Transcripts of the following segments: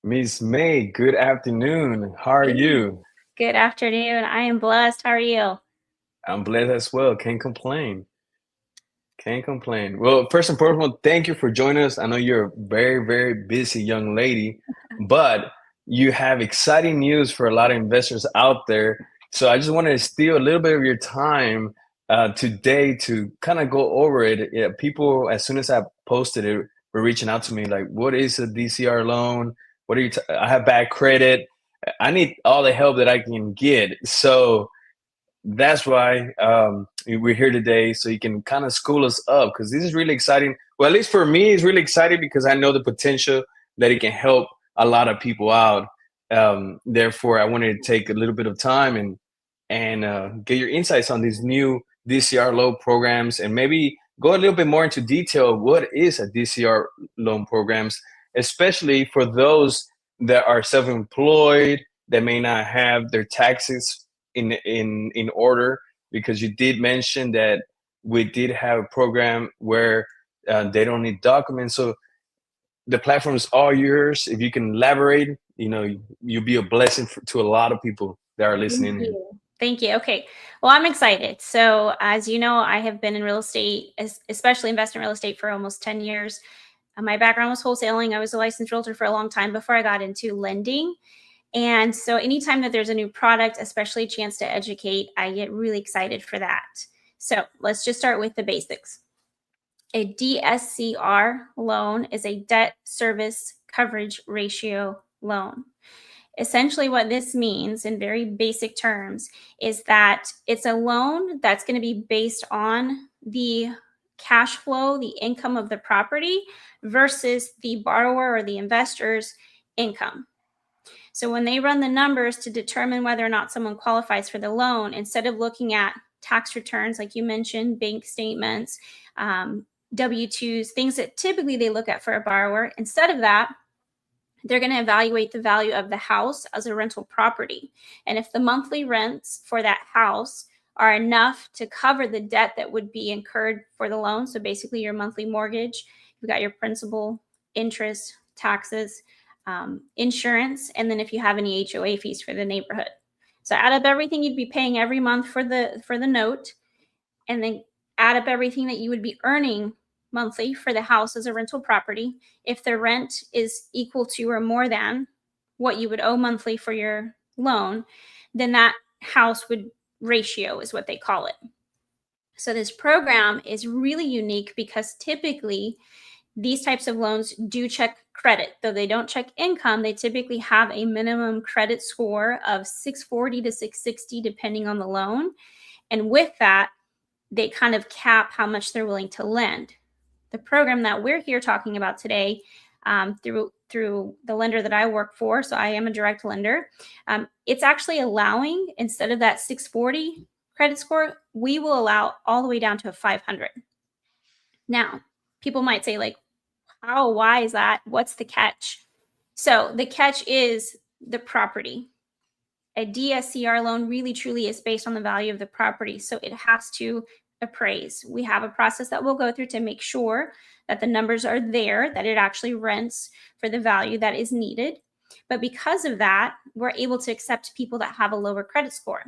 Miss May, good afternoon. How are Hey, you? good afternoon. I am blessed. How are you? I'm blessed as well. Can't complain. Can't complain. Well, first and foremost, thank you for joining us. I know you're a very, very busy young lady, but you have exciting news for a lot of investors out there. So I just wanted to steal a little bit of your time today to kind of go over it. Yeah, people, as soon as I posted it, were reaching out to me like, "What is a DCR loan? What are you? I have bad credit. I need all the help that I can get." So that's why we're here today, so you can kind of school us up because this is really exciting. Well, at least for me, it's really exciting because I know the potential that it can help a lot of people out. Therefore, I wanted to take a little bit of time and get your insights on these new DCR loan programs, and maybe go a little bit more into detail of what is a DCR loan programs, especially for those that are self-employed that may not have their taxes in order, because you did mention that we did have a program where they don't need documents. So the platform is all yours. If you can elaborate, you'll be a blessing to a lot of people that are Thank listening in. you. Thank you. Okay. Well, I'm excited. So, as you know, I have been in real estate, especially investment real estate, for almost 10 years. My background was wholesaling. I was a licensed realtor for a long time before I got into lending. And so, anytime that there's a new product, especially a chance to educate, I get really excited for that. So, let's just start with the basics. A DSCR loan is a debt service coverage ratio loan. Essentially, what this means in very basic terms is that it's a loan that's going to be based on the cash flow, the income of the property versus the borrower or the investor's income. So when they run the numbers to determine whether or not someone qualifies for the loan, instead of looking at tax returns, like you mentioned, bank statements, W-2s, things that typically they look at for a borrower, instead of that, they're going to evaluate the value of the house as a rental property. And if the monthly rents for that house are enough to cover the debt that would be incurred for the loan, so basically your monthly mortgage, you've got your principal, interest, taxes, insurance, and then if you have any HOA fees for the neighborhood. So add up everything you'd be paying every month for the note, and then add up everything that you would be earning monthly for the house as a rental property. If the rent is equal to or more than what you would owe monthly for your loan, then that house would ratio is what they call it. So this program is really unique because typically these types of loans do check credit. Though they don't check income, they typically have a minimum credit score of 640 to 660 depending on the loan. And with that, they kind of cap how much they're willing to lend. The program that we're here talking about today, through the lender that I work for, so I am a direct lender, it's actually allowing, instead of that 640 credit score, we will allow all the way down to a 500. Now, people might say, like, how? Why is that? What's the catch? So the catch is the property. A DSCR loan really truly is based on the value of the property. So it has to appraise. We have a process that we'll go through to make sure that the numbers are there, that it actually rents for the value that is needed. But because of that, we're able to accept people that have a lower credit score.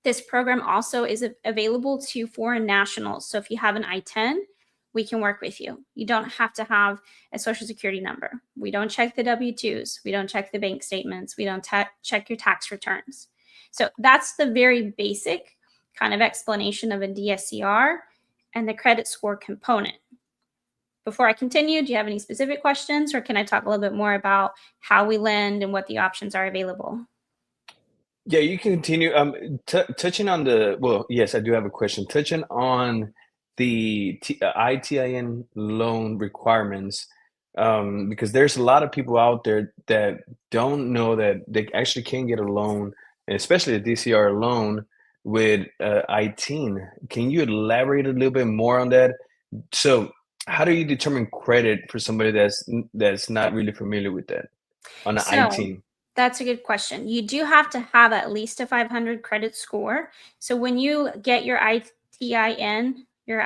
This program also is available to foreign nationals. So if you have an I-10, we can work with you. You don't have to have a social security number. We don't check the W-2s. We don't check the bank statements. We don't check your tax returns. So that's the very basic kind of explanation of a DSCR and the credit score component. Before I continue, do you have any specific questions, or can I talk a little bit more about how we lend and what the options are available? Yeah, you can continue. Touching on well, yes, I do have a question. Touching on the ITIN loan requirements, because there's a lot of people out there that don't know that they actually can get a loan, and especially a DCR loan with ITIN. Can you elaborate a little bit more on that? So, how do you determine credit for somebody that's not really familiar with that on an So ITIN? that's a good question. You do have to have at least a 500 credit score. So when you get your ITIN, your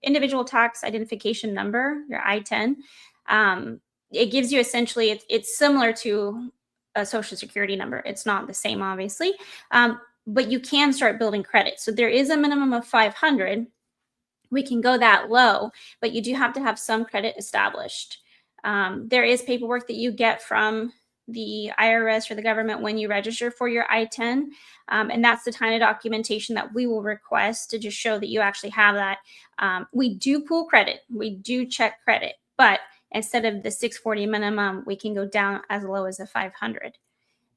individual tax identification number, your I-10, it gives you essentially, it's similar to a social security number. It's not the same, obviously, but you can start building credit. So there is a minimum of 500. We can go that low, but you do have to have some credit established. There is paperwork that you get from the IRS or the government when you register for your I-10. And that's the kind of documentation that we will request to just show that you actually have that. We do pull credit. We do check credit, but instead of the 640 minimum, we can go down as low as a 500.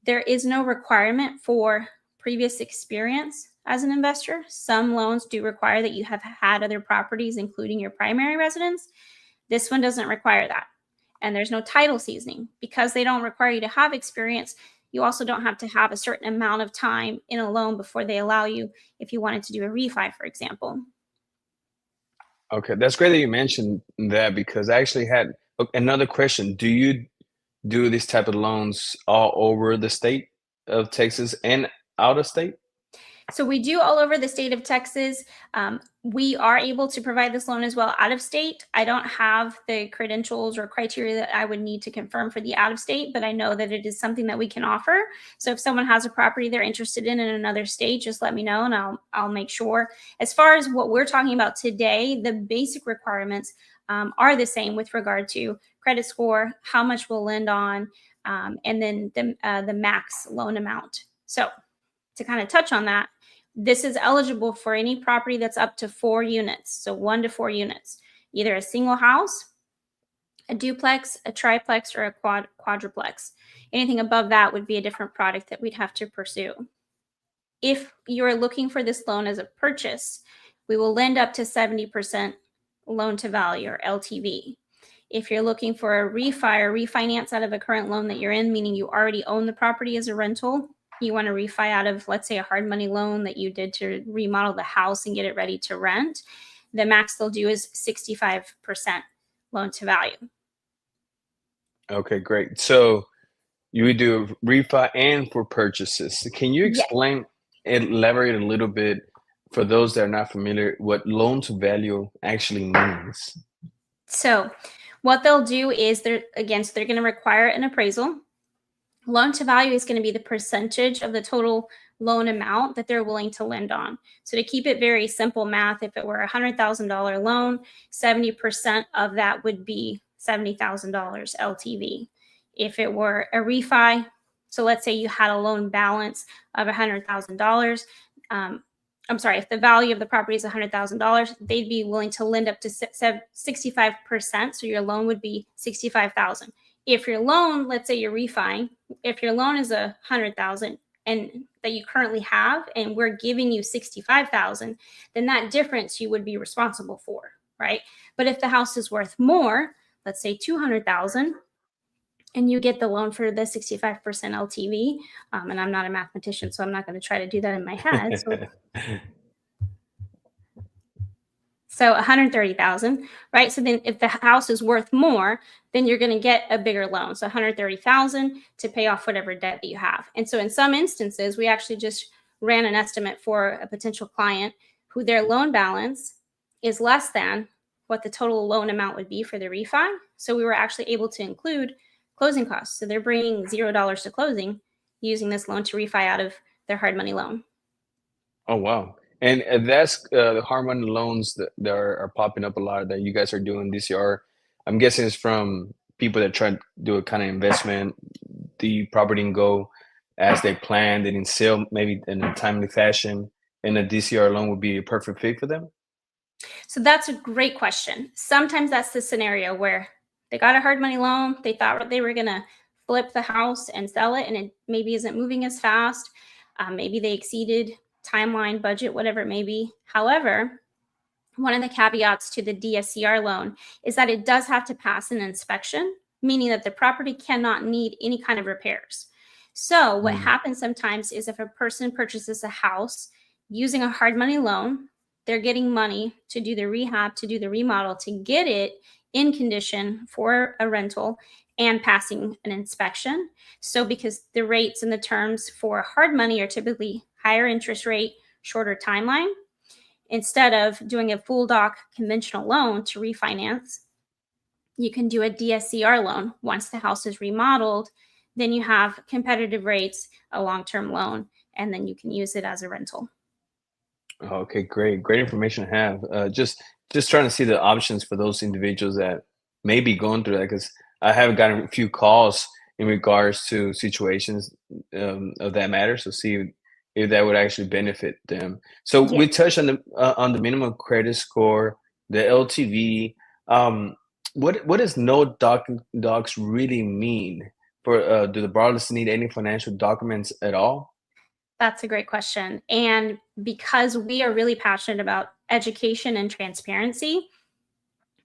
There is no requirement for previous experience as an investor. Some loans do require that you have had other properties, including your primary residence. This one doesn't require that. And there's no title seasoning. Because they don't require you to have experience, you also don't have to have a certain amount of time in a loan before they allow you if you wanted to do a refi, for example. Okay, that's great that you mentioned that because I actually had another question. Do you do this type of loans all over the state of Texas and out of state? So we do all over the state of Texas. We are able to provide this loan as well out of state. I don't have the credentials or criteria that I would need to confirm for the out of state, but I know that it is something that we can offer. So if someone has a property they're interested in another state, just let me know and I'll make sure. As far as what we're talking about today, the basic requirements are the same with regard to credit score, how much we'll lend on, and then the max loan amount. So to kind of touch on that, this is eligible for any property that's up to 4 units. So 1 to 4 units, either a single house, a duplex, a triplex, or a quadruplex. Anything above that would be a different product that we'd have to pursue. If you're looking for this loan as a purchase, we will lend up to 70% loan to value or LTV. If you're looking for a refi or refinance out of a current loan that you're in, meaning you already own the property as a rental, you want to refi out of, let's say, a hard money loan that you did to remodel the house and get it ready to rent, the max they'll do is 65% loan to value. Okay, great. So you would do refi and for purchases. Can you Yes. explain, elaborate a little bit for those that are not familiar, what loan to value actually means? So what they'll do is they're going to require an appraisal. Loan to value is going to be the percentage of the total loan amount that they're willing to lend on. So to keep it very simple math, if it were a $100,000 loan, 70% of that would be $70,000 LTV. If it were a refi, so let's say you had a loan balance of $100,000, I'm sorry, if the value of the property is $100,000, they'd be willing to lend up to 65%. So your loan would be $65,000. If your loan, let's say you're refining, if your loan is $100,000 and that you currently have, and we're giving you $65,000, then that difference you would be responsible for, right? But if the house is worth more, let's say $200,000, and you get the loan for the 65% LTV, and I'm not a mathematician, so I'm not going to try to do that in my head. So 130,000, right? So then if the house is worth more, then you're going to get a bigger loan. So 130,000 to pay off whatever debt that you have. And so in some instances, we actually just ran an estimate for a potential client who their loan balance is less than what the total loan amount would be for the refi. So we were actually able to include closing costs. So they're bringing $0 to closing using this loan to refi out of their hard money loan. Oh, wow. And that's the hard money loans that are popping up a lot that you guys are doing DCR. I'm guessing it's from people that try to do a kind of investment, the property and go as they planned and then sell maybe in a timely fashion, and a DCR loan would be a perfect fit for them? So that's a great question. Sometimes that's the scenario where they got a hard money loan, they thought they were going to flip the house and sell it, and it maybe isn't moving as fast. Maybe they exceeded timeline, budget, whatever it may be. However, one of the caveats to the DSCR loan is that it does have to pass an inspection, meaning that the property cannot need any kind of repairs. So what happens sometimes is if a person purchases a house using a hard money loan, they're getting money to do the rehab, to do the remodel, to get it in condition for a rental and passing an inspection. So because the rates and the terms for hard money are typically higher interest rate, shorter timeline, instead of doing a full doc conventional loan to refinance, You can do a DSCR loan once the house is remodeled. Then you have competitive rates, a long-term loan, and then you can use it as a rental. Okay, great information to have. Just trying to see the options for those individuals that may be going through that, because I have gotten a few calls in regards to situations of that matter. So see if that would actually benefit them. So Yeah. we touched on the minimum credit score, the LTV. Um, what does no docs really mean? For do the borrowers need any financial documents at all? That's a great question. And because we are really passionate about education and transparency,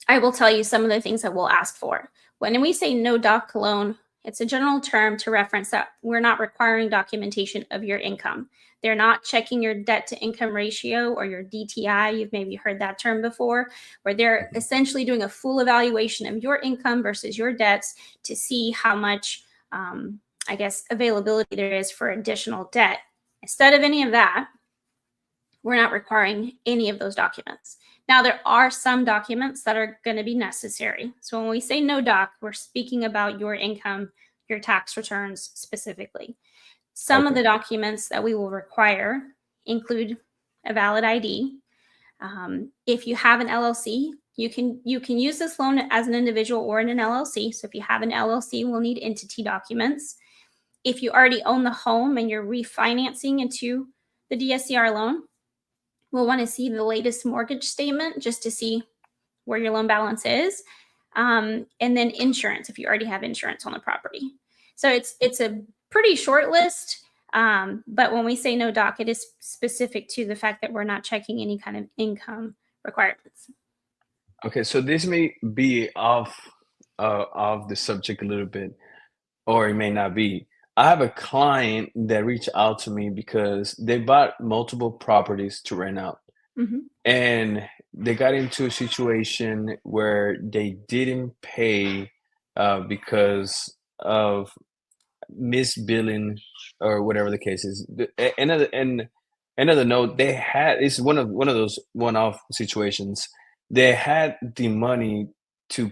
I will tell you some of the things that we'll ask for. When we say no doc loan, it's a general term to reference that we're not requiring documentation of your income. They're not checking your debt to income ratio or your DTI. You've maybe heard that term before, where they're essentially doing a full evaluation of your income versus your debts to see how much, I guess, availability there is for additional debt. Instead of any of that, we're not requiring any of those documents. Now, there are some documents that are going to be necessary. So when we say no doc, we're speaking about your income, your tax returns specifically. Some of Okay. the documents that we will require include a valid ID. If you have an LLC, you can use this loan as an individual or in an LLC. So if you have an LLC, we'll need entity documents. If you already own the home and you're refinancing into the DSCR loan, we'll want to see the latest mortgage statement just to see where your loan balance is. And then insurance, if you already have insurance on the property. So it's a pretty short list. But when we say no doc, it is specific to the fact that we're not checking any kind of income requirements. Okay, so this may be off the subject a little bit, or it may not be. I have a client that reached out to me because they bought multiple properties to rent out, Mhm. and they got into a situation where they didn't pay because of misbilling or whatever the case is. Another note, they had it's one of those one-off situations. They had the money to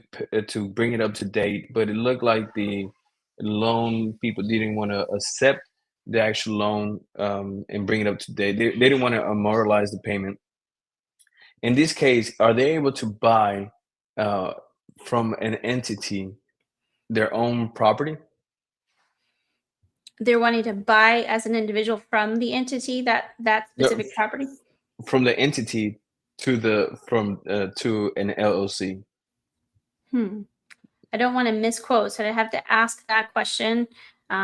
bring it up to date, but it looked like the loan people didn't want to accept the actual loan and bring it up to date. They didn't want to memorialize the payment. In this case, are they able to buy uh, from an entity their own property? They're wanting to buy as an individual from the entity that No, specific property. from the entity to an LLC. Hmm. I don't want to misquote, so I have to ask that question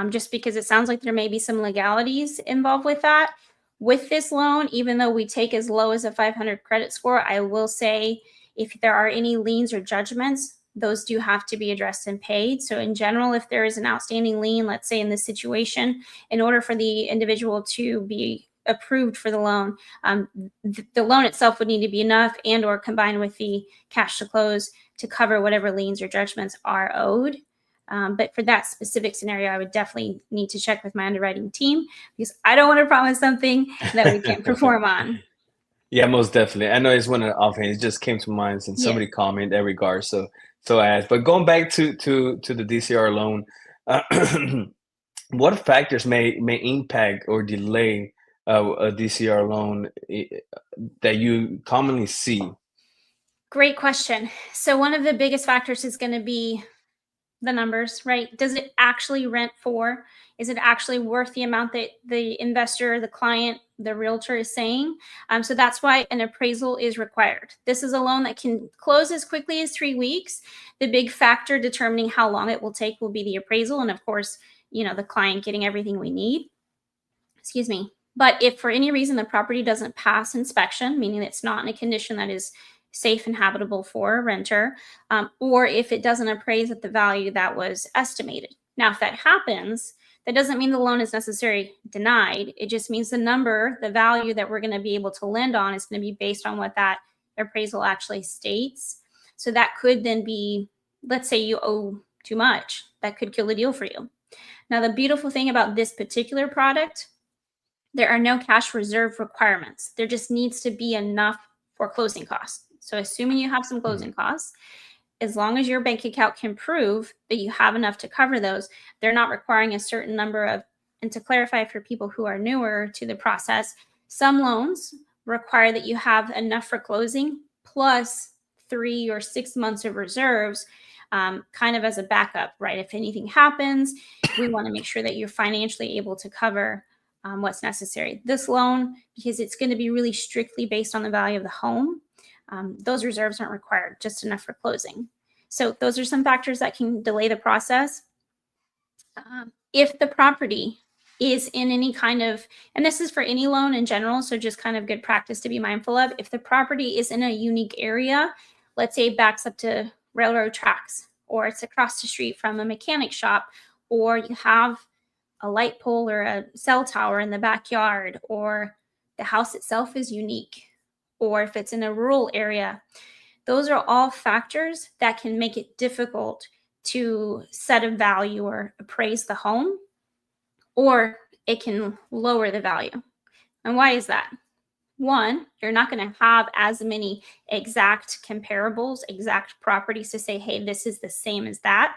just because it sounds like there may be some legalities involved with that. With this loan, even though we take as low as a 500 credit score, I will say if there are any liens or judgments, those do have to be addressed and paid. So, in general, if there is an outstanding lien, let's say in this situation, in order for the individual to be approved for the loan, the loan itself would need to be enough and/or combined with the cash to close to cover whatever liens or judgments are owed. But for that specific scenario, I would definitely need to check with my underwriting team because I don't want to promise something that we can't perform on. Yeah, most definitely. I know it's one of the offhand. It just came to mind since Yeah. somebody commented in that regard. So I asked. But going back to the DCR loan, uh, what factors may impact or delay a DCR loan that you commonly see? Great question. So, one of the biggest factors is going to be the numbers, right? Does it actually rent for? Is it actually worth the amount that the investor, the client, the realtor is saying? So that's why an appraisal is required. This is a loan that can close as quickly as 3 weeks. The big factor determining how long it will take will be the appraisal, and of course, the client getting everything we need. Excuse me. But if for any reason the property doesn't pass inspection, meaning it's not in a condition that is safe and habitable for a renter, or if it doesn't appraise at the value that was estimated. Now, if that happens, that doesn't mean the loan is necessarily denied. It just means the value that we're going to be able to lend on is going to be based on what that appraisal actually states. So that could then be, let's say you owe too much. That could kill the deal for you. Now, the beautiful thing about this particular product, there are no cash reserve requirements. There just needs to be enough for closing costs. So assuming you have some closing costs, as long as your bank account can prove that you have enough to cover those, they're not requiring a certain number of, and to clarify for people who are newer to the process, some loans require that you have enough for closing plus 3 or 6 months of reserves, kind of as a backup, right? If anything happens, we want to make sure that you're financially able to cover what's necessary. This loan, because it's going to be really strictly based on the value of the home, those reserves aren't required, just enough for closing. So those are some factors that can delay the process. If the property is in any kind of, and this is for any loan in general, so just kind of good practice to be mindful of, if the property is in a unique area, let's say it backs up to railroad tracks, or it's across the street from a mechanic shop, or you have a light pole or a cell tower in the backyard, or the house itself is unique, or if it's in a rural area, those are all factors that can make it difficult to set a value or appraise the home, or it can lower the value. And why is that? One, you're not going to have as many exact comparables, exact properties to say, hey, this is the same as that.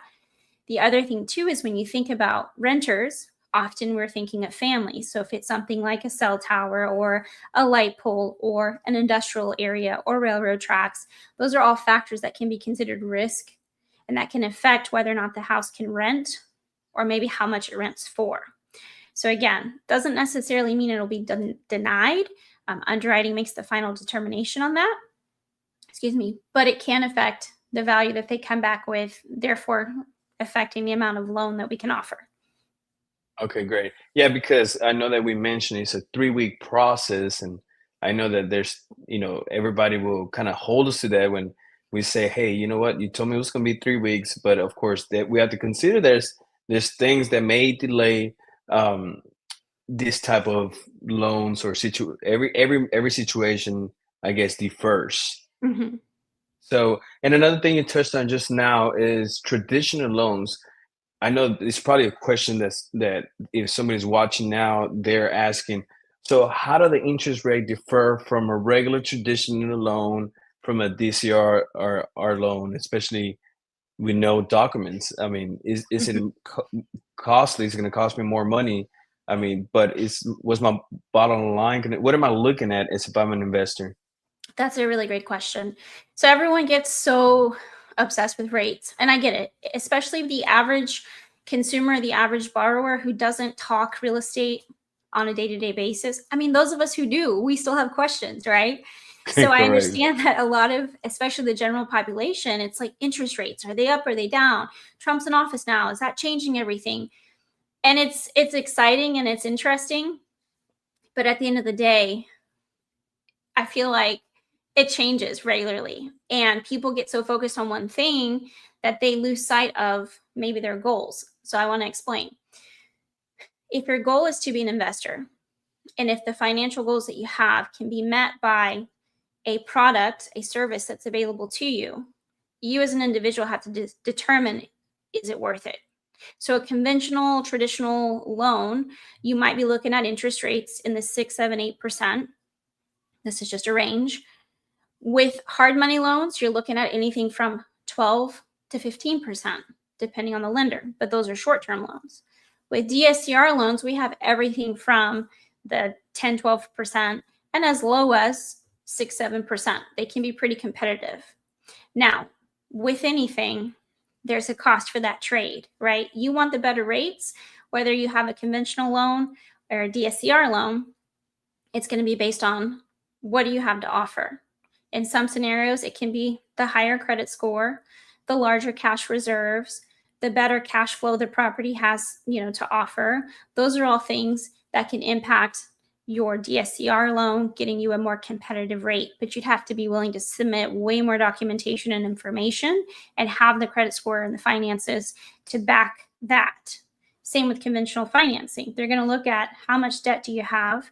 The other thing too is when you think about renters, often we're thinking of families. So if it's something like a cell tower or a light pole or an industrial area or railroad tracks, those are all factors that can be considered risk, and that can affect whether or not the house can rent, or maybe how much it rents for. So again, doesn't necessarily mean it'll be denied. Underwriting makes the final determination on that, but it can affect the value that they come back with, therefore affecting the amount of loan that we can offer. Okay, great. Yeah, because I know that we mentioned it's a 3-week process, and I know that there's, everybody will kind of hold us to that when we say, hey, you know what, you told me it was going to be 3 weeks, but of course that we have to consider there's things that may delay this type of loans, or every situation, I guess, differs. Mm-hmm. So, and another thing you touched on just now is traditional loans. I know it's probably a question that if somebody's watching now, they're asking, so how do the interest rate differ from a regular traditional loan from a DCR or R loan, especially with no documents? I mean, is it Mm-hmm. costly? It's going to cost me more money. I mean, but was my bottom line, what am I looking at as if I'm an investor? That's a really great question. So everyone gets so obsessed with rates, and I get it, especially the average consumer, the average borrower who doesn't talk real estate on a day-to-day basis. I mean, those of us who do, we still have questions, right? So I Correct. understand that a lot of, especially the general population, it's like interest rates, are they up, are they down? Trump's in office now, is that changing everything? And it's exciting and it's interesting, but at the end of the day, I feel like it changes regularly, and people get so focused on one thing that they lose sight of maybe their goals. So I want to explain. If your goal is to be an investor, and if the financial goals that you have can be met by a product, a service that's available to you, you as an individual have to determine, is it worth it? So a conventional, traditional loan, you might be looking at interest rates in the 6, 7, 8%. This is just a range. With hard money loans, you're looking at anything from 12 to 15%, depending on the lender, but those are short-term loans. With DSCR loans, we have everything from the 10, 12% and as low as 6, 7%. They can be pretty competitive. Now, with anything, there's a cost for that trade, right? You want the better rates, whether you have a conventional loan or a DSCR loan, it's going to be based on what do you have to offer. In some scenarios, it can be the higher credit score, the larger cash reserves, the better cash flow the property has, to offer. Those are all things that can impact your DSCR loan, getting you a more competitive rate. But you'd have to be willing to submit way more documentation and information and have the credit score and the finances to back that. Same with conventional financing. They're going to look at how much debt do you have,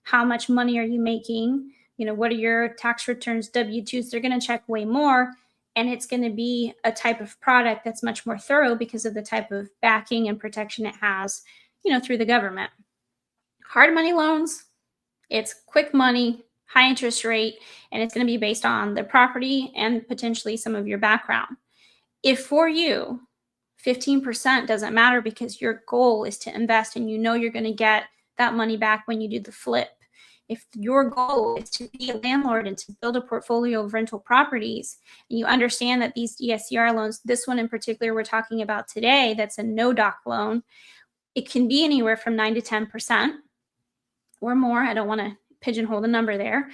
how much money are you making, what are your tax returns, W-2s? They're going to check way more, and it's going to be a type of product that's much more thorough because of the type of backing and protection it has, through the government. Hard money loans, it's quick money, high interest rate, and it's going to be based on the property and potentially some of your background. If for you 15% doesn't matter because your goal is to invest and you know you're going to get that money back when you do the flip. If your goal is to be a landlord and to build a portfolio of rental properties, and you understand that these DSCR loans, this one in particular we're talking about today, that's a no doc loan, it can be anywhere from 9 to 10% or more. I don't want to pigeonhole the number there.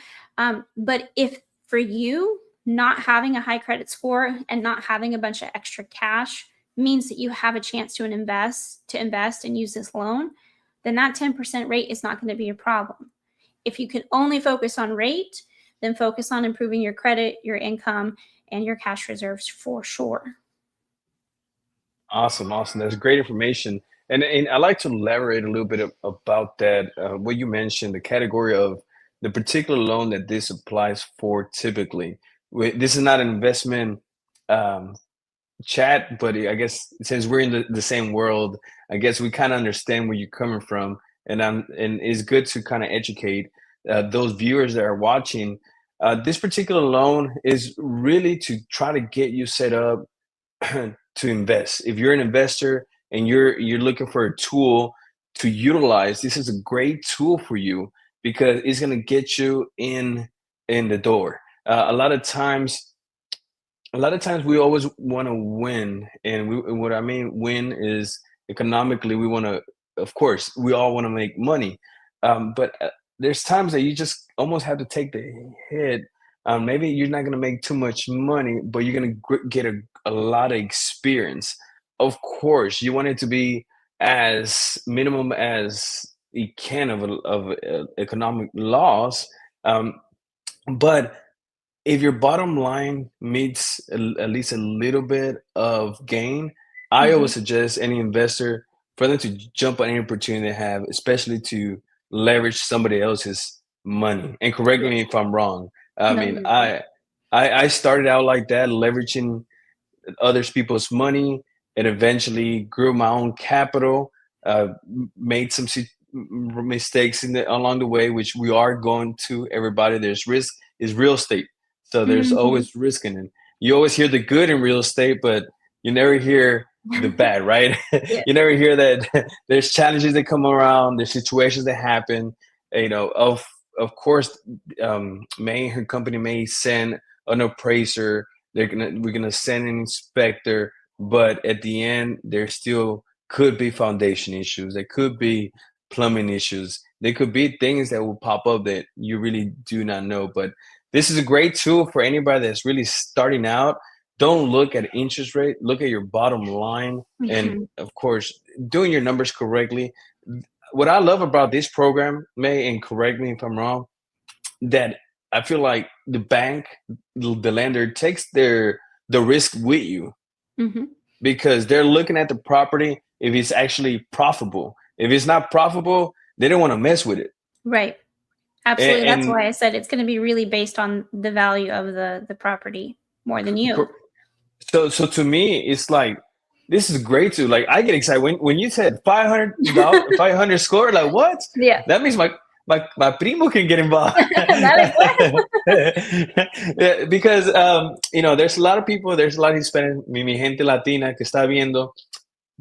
But if for you, not having a high credit score and not having a bunch of extra cash means that you have a chance to invest and use this loan, then that 10% rate is not going to be a problem. If you can only focus on rate, then focus on improving your credit, your income, and your cash reserves for sure. Awesome, awesome. That's great information. And I like to elaborate a little bit about that. What you mentioned, the category of the particular loan that this applies for typically. This is not an investment um, chat, but I guess since we're in the same world, I guess we kind of understand where you're coming from. And it's good to kind of educate those viewers that are watching. This particular loan is really to try to get you set up to invest. If you're an investor and you're looking for a tool to utilize, this is a great tool for you because it's going to get you in the door. A lot of times, we always want to win, and what I mean win is economically. We want to, of course, we all want to make money, but there's times that you just almost have to take the hit. Maybe you're not going to make too much money, but you're going to get a lot of experience. Of course, you want it to be as minimum as you can of economic loss, but if your bottom line meets at least a little bit of gain, I Mm-hmm. always suggest any investor for them to jump on any opportunity they have, especially to leverage somebody else's money. And correct me Yes. if I'm wrong. I No, mean, you're good. I started out like that, leveraging others people's money, and eventually grew my own capital. Made some mistakes along the way, which we are going to. Everybody, there's risk. Is real estate, so there's Mm-hmm. always risk in it. You always hear the good in real estate, but you never hear the bad, right? Yeah. You never hear that there's challenges that come around, there's situations that happen. Of course, her company may send an appraiser. We're gonna send an inspector, but at the end, there still could be foundation issues. There could be plumbing issues. There could be things that will pop up that you really do not know. But this is a great tool for anybody that's really starting out. Don't look at interest rate. Look at your bottom line, and Mm-hmm. of course, doing your numbers correctly. What I love about this program, May, and correct me if I'm wrong, that I feel like the bank, the lender takes the risk with you Mm-hmm. because they're looking at the property if it's actually profitable. If it's not profitable, they don't want to mess with it. Right. Absolutely. That's And why I said it's going to be really based on the value of the property more than you. so to me, it's like this is great too. Like I get excited when you said $500, 500 score. Like what? Yeah. That means my primo can get involved. Dale pues. Yeah, because there's a lot of people, there's a lot of Hispanic, mi gente latina que está viendo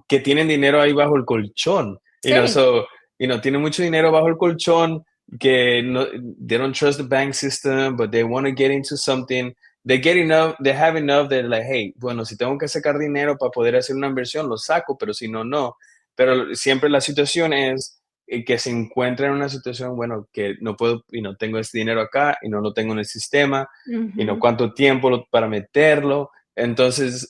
que tienen dinero ahí bajo el colchón. Sí. So tienen mucho dinero bajo el colchón que no, they don't trust the bank system, but they want to get into something. They get enough, they have enough that like, hey, bueno, si tengo que sacar dinero para poder hacer una inversión, lo saco, pero si no, no. Pero siempre la situación es que se encuentra en una situación, bueno, que no puedo, tengo este dinero acá y no lo tengo en el sistema, Mm-hmm. cuánto tiempo para meterlo. Entonces,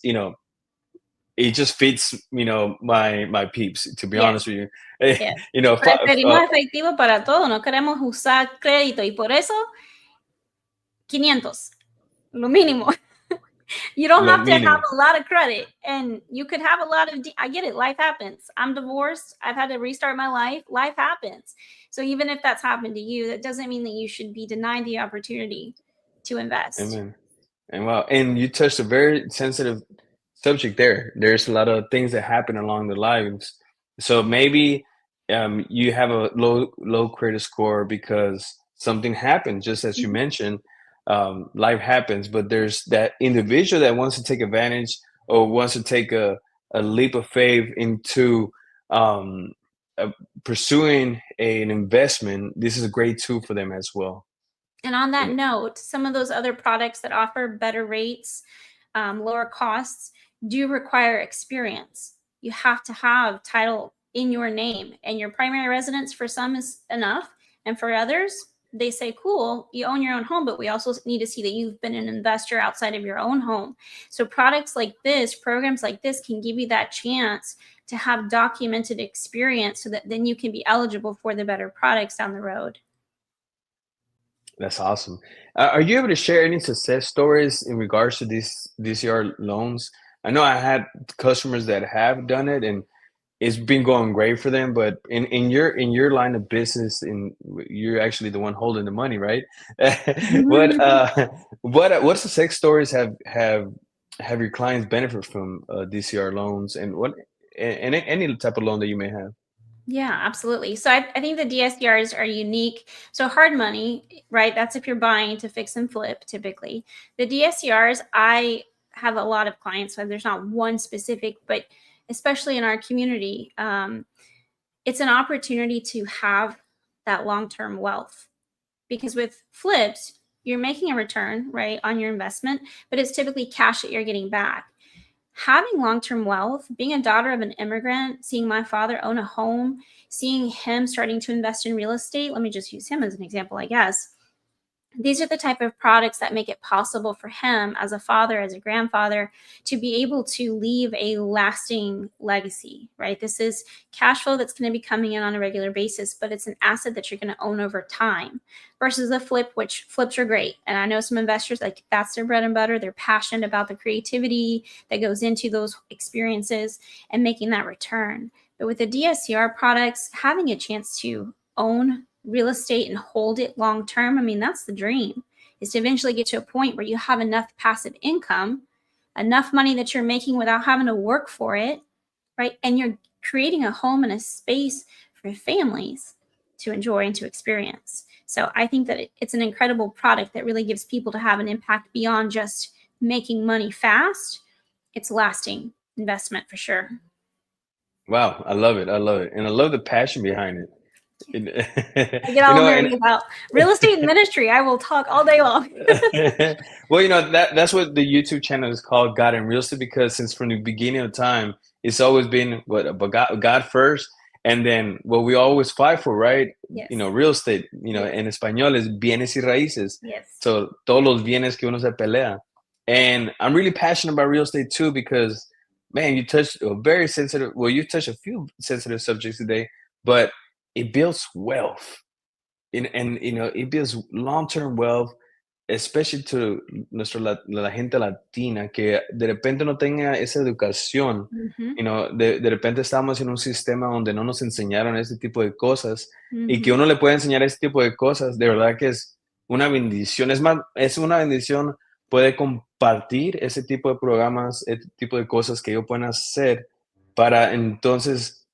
it just fits, my peeps, to be Yes. honest with you. Yes. you know, Preferimos efectivo para todo, no queremos usar crédito y por eso 500, lo mínimo. You don't lo have to have mínimo. a lot of credit, and you could have a lot of I get it, life happens. I'm divorced, I've had to restart my life happens. So even if that's happened to you, that doesn't mean that you should be denied the opportunity to invest. Amen. And wow, and you touched a very sensitive subject there. There's a lot of things that happen along the lives. So maybe you have a low credit score because something happened, just as you Mhm. mentioned. Life happens, but there's that individual that wants to take advantage or wants to take a leap of faith into um, uh, pursuing an investment, this is a great tool for them as well. And on that And note, some of those other products that offer better rates, lower costs, do require experience. You have to have title in your name, and your primary residence for some is enough. And for others, they say, cool, you own your own home, but we also need to see that you've been an investor outside of your own home. So, products like this, programs like this, can give you that chance to have documented experience so that then you can be eligible for the better products down the road. that's awesome. Are you able to share any success stories in regards to these DCR loans? I know I had customers that have done it, and it's been going great for them. But in your line of business, in you're actually the one holding the money, right? what what success stories have your clients benefit from DCR loans, and what and any type of loan that you may have? Yeah, absolutely. So I think the DSCRs are unique. So hard money, right? That's if you're buying to fix and flip typically. The DSCRs, I have a lot of clients, so there's not one specific, but especially in our community, it's an opportunity to have that long term wealth. Because with flips, you're making a return, right, on your investment, but it's typically cash that you're getting back. Having long-term wealth, being a daughter of an immigrant, seeing my father own a home, seeing him starting to invest in real estate, let me just use him as an example, I guess. These are the type of products that make it possible for him as a father, as a grandfather, to be able to leave a lasting legacy, right? This is cash flow that's going to be coming in on a regular basis, but it's an asset that you're going to own over time versus a flip, which flips are great. And I know some investors, like, that's their bread and butter. They're passionate about the creativity that goes into those experiences and making that return. But with the DSCR products, having a chance to own real estate and hold it long term, I mean, that's the dream, is to eventually get to a point where you have enough passive income, enough money that you're making without having to work for it, right? And you're creating a home and a space for families to enjoy and to experience. So I think that it's an incredible product that really gives people to have an impact beyond just making money fast. It's lasting investment for sure. Wow, I love it. I love it, and I love the passion behind it. I get You all know, nerdy and about real estate and ministry. I will talk all day long. well, you know that's what the YouTube channel is called, God and Real Estate, because since from the beginning of time, it's always been what, but God first, and then what we always fight for, right? You know, Yes. real estate. You know, Yes. en español es bienes y raíces. Yes. So todos los bienes que uno se pelea, and I'm really passionate about real estate too because, man, you touched a very sensitive. Well, you touched a few sensitive subjects today, but it builds wealth, and you know, it builds long-term wealth, especially to la gente latina que de repente no tenga esa educación. Mhm. You know, de repente estamos en un sistema donde no nos enseñaron este tipo de cosas, y que Mhm. uno le puede enseñar este tipo de cosas, de verdad que es una bendición. Es más, es una bendición poder compartir ese tipo de programas, este tipo de cosas que ellos pueden hacer para entonces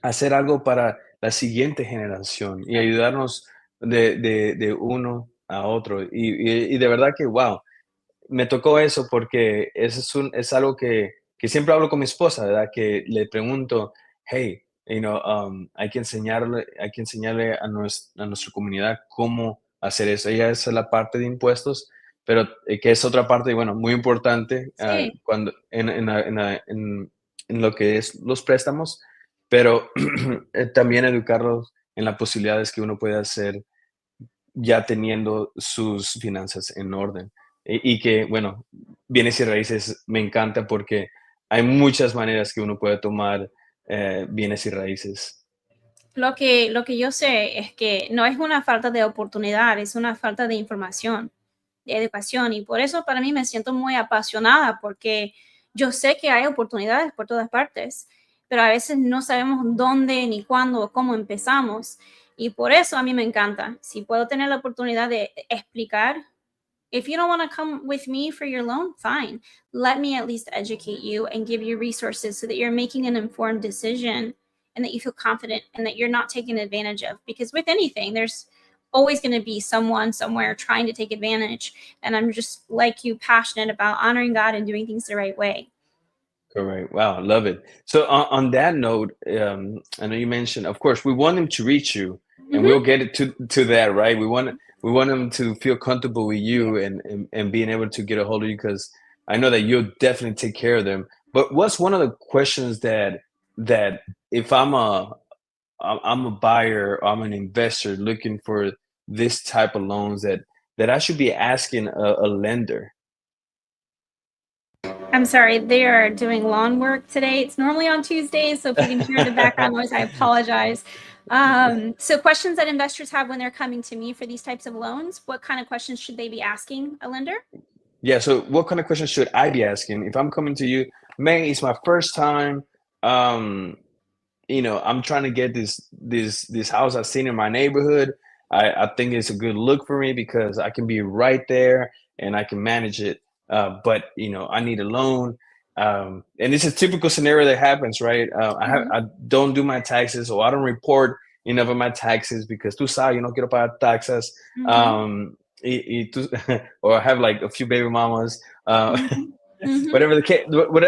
hacer algo para la siguiente generación y Right. ayudarnos de uno a otro. Y de verdad que, wow, me tocó eso porque eso es algo que siempre hablo con mi esposa, ¿verdad? Que le pregunto, hey, you know, hay que enseñarle a nuestra comunidad cómo hacer eso. Ella es la parte de impuestos, pero que es otra parte, bueno, muy importante Sí. cuando en lo que es los préstamos, pero también educarlos en las posibilidades que uno puede hacer ya teniendo sus finanzas en orden. Y que, bueno, bienes y raíces me encanta porque hay muchas maneras que uno puede tomar bienes y raíces. Lo que yo sé es que no es una falta de oportunidad, es una falta de información, de educación. Y por eso para mí me siento muy apasionada porque yo sé que hay oportunidades por todas partes, pero a veces no sabemos dónde, ni cuándo o cómo empezamos. Y por eso a mí me encanta. Si puedo tener la oportunidad de explicar. If you don't want to come with me for your loan, fine. Let me at least educate you and give you resources so that you're making an informed decision and that you feel confident and that you're not taken advantage of. Because with anything, there's always going to be someone somewhere trying to take advantage. And I'm just like you, passionate about honoring God and doing things the right way. Correct. Wow, love it. So on that note, I know you mentioned, of course, we want them to reach you, and Mhm. we'll get it to that, right? We want them to feel comfortable with Yeah. you and being able to get a hold of you because I know that you'll definitely take care of them. But what's one of the questions that if I'm a buyer or I'm an investor looking for this type of loans that I should be asking a lender? I'm sorry, they are doing lawn work today. It's normally on Tuesdays, so if you can hear the background noise, I apologize. So questions that investors have when they're coming to me for these types of loans, what kind of questions should they be asking a lender? Yeah. So, what kind of questions should I be asking if I'm coming to you? May, it's my first time. Um, I'm trying to get this house I've seen in my neighborhood. I think it's a good look for me because I can be right there and I can manage it. But I need a loan. And it's a typical scenario that happens, right? Mhm. I don't do my taxes, or I don't report enough of my taxes because tú sabes, no quiero pagar taxes. Mhm. Um, or I have like a few baby mamas. Mhm. Mhm. Whatever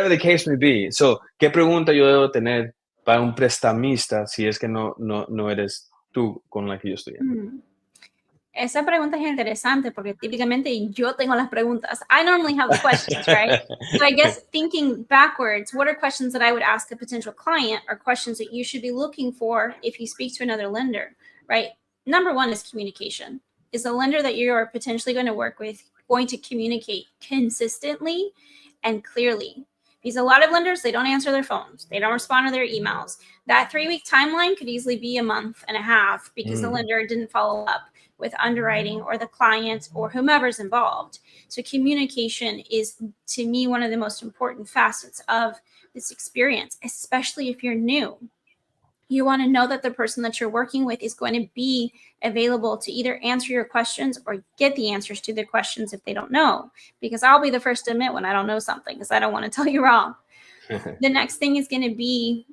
the case may be. So, ¿qué pregunta yo debo tener para un prestamista si es que no eres tú con la que yo estoy? Mm. Esa pregunta es interesante porque típicamente yo tengo las preguntas. I normally have the questions, right? So I guess thinking backwards, what are questions that I would ask a potential client or questions that you should be looking for if you speak to another lender, right? Number one is communication. Is the lender that you are potentially going to work with going to communicate consistently and clearly? Because a lot of lenders, they don't answer their phones. They don't respond to their emails. That 3-week timeline could easily be a month and a half because the Mm. lender didn't follow up with underwriting or the client or whomever's involved. So communication is, to me, one of the most important facets of this experience, especially if you're new. You want to know that the person that you're working with is going to be available to either answer your questions or get the answers to the questions if they don't know. Because I'll be the first to admit when I don't know something because I don't want to tell you wrong. The next thing is going to be,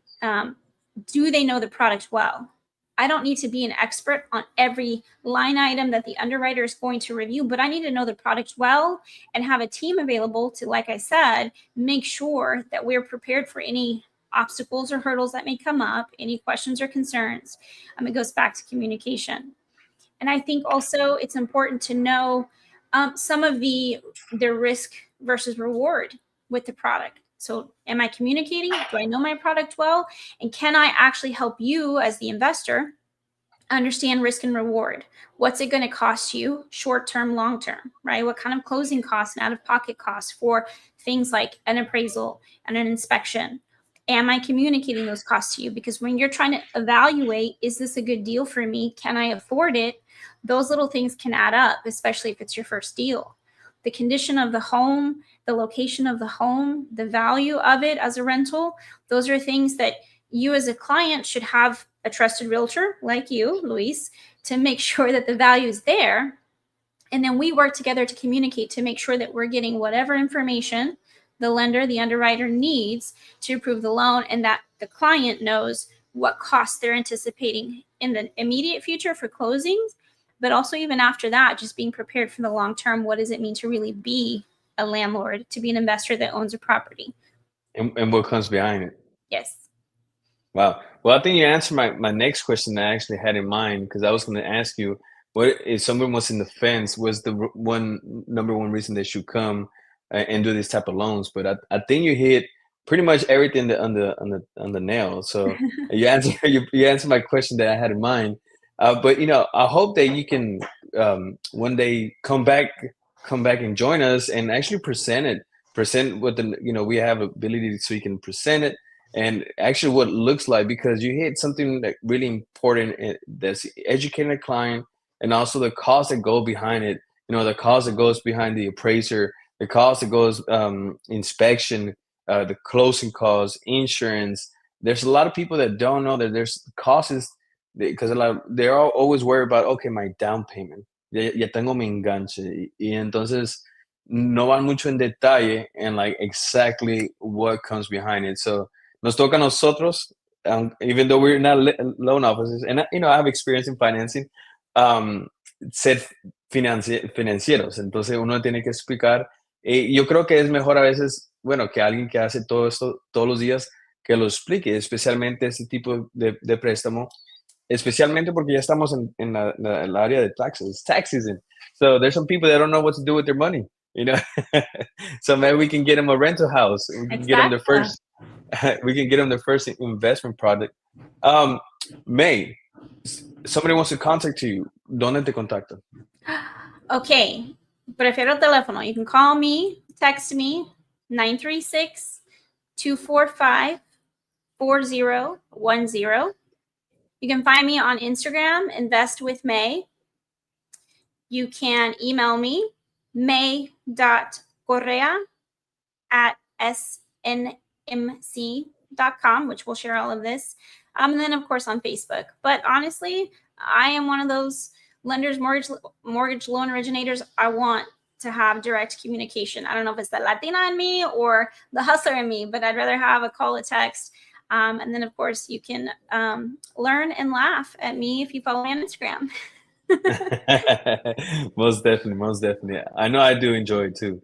do they know the product well? I don't need to be an expert on every line item that the underwriter is going to review, but I need to know the product well and have a team available to, like I said, make sure that we're prepared for any obstacles or hurdles that may come up, any questions or concerns. It goes back to communication. And I think also it's important to know some of the risk versus reward with the product. So, am I communicating? Do I know my product well? And can I actually help you as the investor understand risk and reward? What's it going to cost you short term, long term, right? What kind of closing costs and out of pocket costs for things like an appraisal and an inspection? Am I communicating those costs to you? Because when you're trying to evaluate, is this a good deal for me? Can I afford it? Those little things can add up, especially if it's your first deal. The condition of the home, the location of the home, the value of it as a rental, those are things that you as a client should have a trusted realtor like you, Luis, to make sure that the value is there. And then we work together to communicate to make sure that we're getting whatever information the lender, the underwriter needs to approve the loan, and that the client knows what costs they're anticipating in the immediate future for closings, but also even after that, just being prepared for the long term. What does it mean to really be a landlord, to be an investor that owns a property? And what comes behind it? Yes. Wow. Well, I think you answered my next question that I actually had in mind because I was going to ask you, what if someone was in the fence, was the one number one reason they should come and do this type of loans? But I think you hit pretty much everything on the nail. So you answer you answered my question that I had in mind. But I hope that you can one day come back and join us and actually present what we have ability so you can present it and actually what it looks like because you hit something that really important that's educating the client and also the cost that go behind it, the cost that goes behind the appraiser, the cost that goes inspection, the closing costs, insurance. There's a lot of people that don't know that there's costs because they're all always worried about, okay, my down payment, ya tengo mi enganche y entonces no van mucho en detalle and like exactly what comes behind it. So nos toca a nosotros, even though we're not loan officers, and I have experience in financing, um, ser financieros. Entonces uno tiene que explicar Yo creo que es mejor a veces, bueno, que alguien que hace todo esto todos los días, que lo explique, especialmente este tipo de préstamo, especialmente porque ya estamos en el área de taxes, tax season. So there's some people that don't know what to do with their money, you know. So maybe we can get them a rental house. We can get them their Exacto. first. We can get them their first investment product. Um, May, somebody wants to contact you. ¿Dónde te contactan? Okay, prefiero teléfono. You can call me, text me, 936-245-4010. You can find me on Instagram, Invest with May. You can email me, may.correa@snmc.com, which will share all of this. And then, of course, on Facebook. But honestly, I am one of those lenders, mortgage loan originators. I want to have direct communication. I don't know if it's the Latina in me or the hustler in me, but I'd rather have a call, a text. And then, of course, you can learn and laugh at me if you follow me on Instagram. Most definitely, most definitely. I know I do enjoy it too.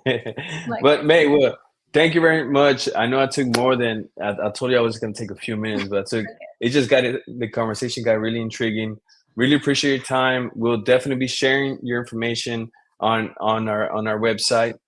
Like, But May, well, thank you very much. I know I took more than I told you I was going to take a few minutes, but it just got the conversation got really intriguing. Really appreciate your time. We'll definitely be sharing your information on our website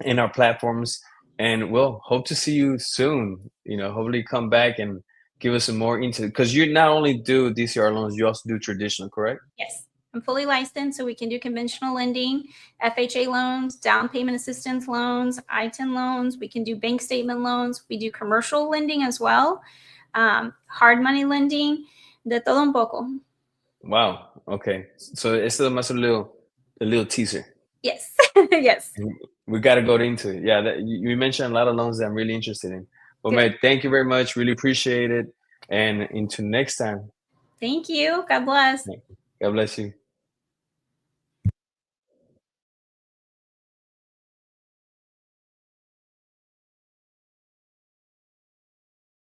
and our platforms, and we'll hope to see you soon. You know, hopefully come back and give us some more insight because you not only do DCR loans, you also do traditional, correct? yes, I'm fully licensed, so we can do conventional lending, FHA loans, down payment assistance loans, I-10 loans. We can do bank statement loans. We do commercial lending as well, hard money lending, de todo un poco. Wow. Okay. So it's a little teaser. Yes, yes. We got to go into it. Yeah, you mentioned a lot of loans that I'm really interested in. Well, Good. May, thank you very much. Really appreciate it. And until next time, Thank you. God bless. God bless you.